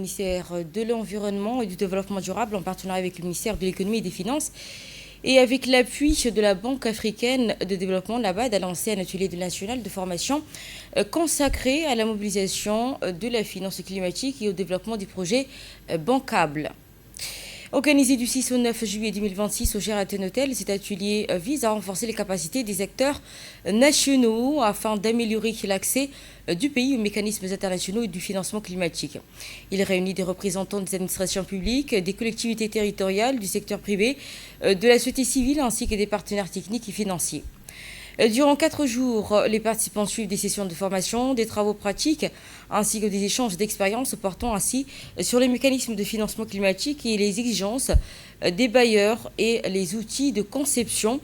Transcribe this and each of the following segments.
ministère de l'Environnement et du Développement durable en partenariat avec le ministère de l'Économie et des Finances et avec l'appui de la Banque africaine de développement, la BAD, a lancé un atelier national de formation consacré à la mobilisation de la finance climatique et au développement des projets bancables. Organisé du 6 au 9 juillet 2026 au Sheraton Hotel, cet atelier vise à renforcer les capacités des acteurs nationaux afin d'améliorer l'accès du pays aux mécanismes internationaux et du financement climatique. Il réunit des représentants des administrations publiques, des collectivités territoriales, du secteur privé, de la société civile ainsi que des partenaires techniques et financiers. Durant 4 jours, les participants suivent des sessions de formation, des travaux pratiques, ainsi que des échanges d'expériences portant ainsi sur les mécanismes de financement climatique et les exigences des bailleurs et les outils de conception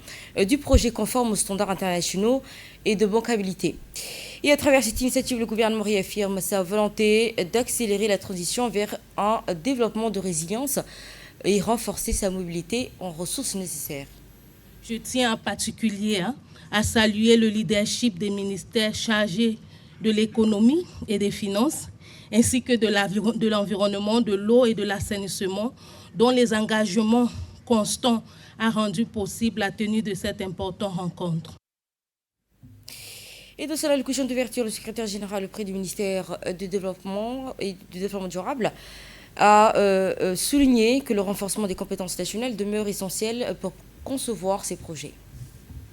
du projet conforme aux standards internationaux et de bancabilité. Et à travers cette initiative, le gouvernement réaffirme sa volonté d'accélérer la transition vers un développement de résilience et renforcer sa mobilité en ressources nécessaires. Je tiens en particulier à saluer le leadership des ministères chargés de l'économie et des finances, ainsi que de l'environnement, de l'eau et de l'assainissement, dont les engagements constants ont rendu possible la tenue de cette importante rencontre. Et de cela, l'allocution d'ouverture, le secrétaire général auprès du ministère du Développement et du Développement durable a souligné que le renforcement des compétences nationales demeure essentiel pour concevoir ces projets.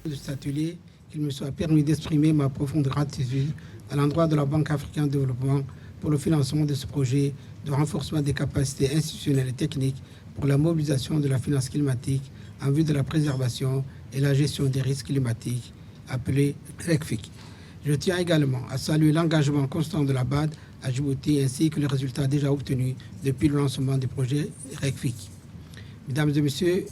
De cet atelier, qu'il me soit permis d'exprimer ma profonde gratitude à l'endroit de la Banque africaine de développement pour le financement de ce projet de renforcement des capacités institutionnelles et techniques pour la mobilisation de la finance climatique en vue de la préservation et la gestion des risques climatiques, appelé RECFIC. Je tiens également à saluer l'engagement constant de la BAD à Djibouti ainsi que les résultats déjà obtenus depuis le lancement du projet RECFIC. Mesdames et messieurs,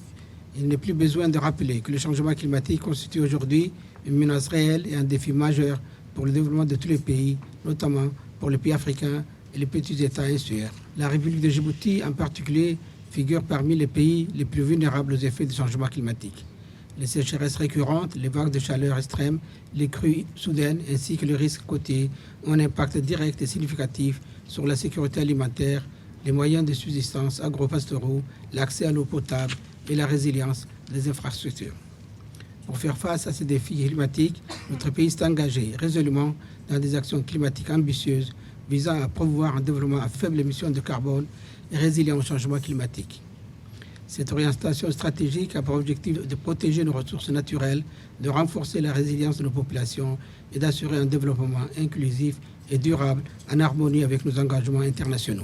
il n'est plus besoin de rappeler que le changement climatique constitue aujourd'hui une menace réelle et un défi majeur pour le développement de tous les pays, notamment pour les pays africains et les petits États insulaires. La République de Djibouti, en particulier, figure parmi les pays les plus vulnérables aux effets du changement climatique. Les sécheresses récurrentes, les vagues de chaleur extrêmes, les crues soudaines ainsi que les risques côtiers ont un impact direct et significatif sur la sécurité alimentaire, les moyens de subsistance agro-pastoraux, l'accès à l'eau potable et la résilience des infrastructures. Pour faire face à ces défis climatiques, notre pays s'est engagé résolument dans des actions climatiques ambitieuses visant à promouvoir un développement à faible émission de carbone et résilient au changement climatique. Cette orientation stratégique a pour objectif de protéger nos ressources naturelles, de renforcer la résilience de nos populations et d'assurer un développement inclusif et durable en harmonie avec nos engagements internationaux.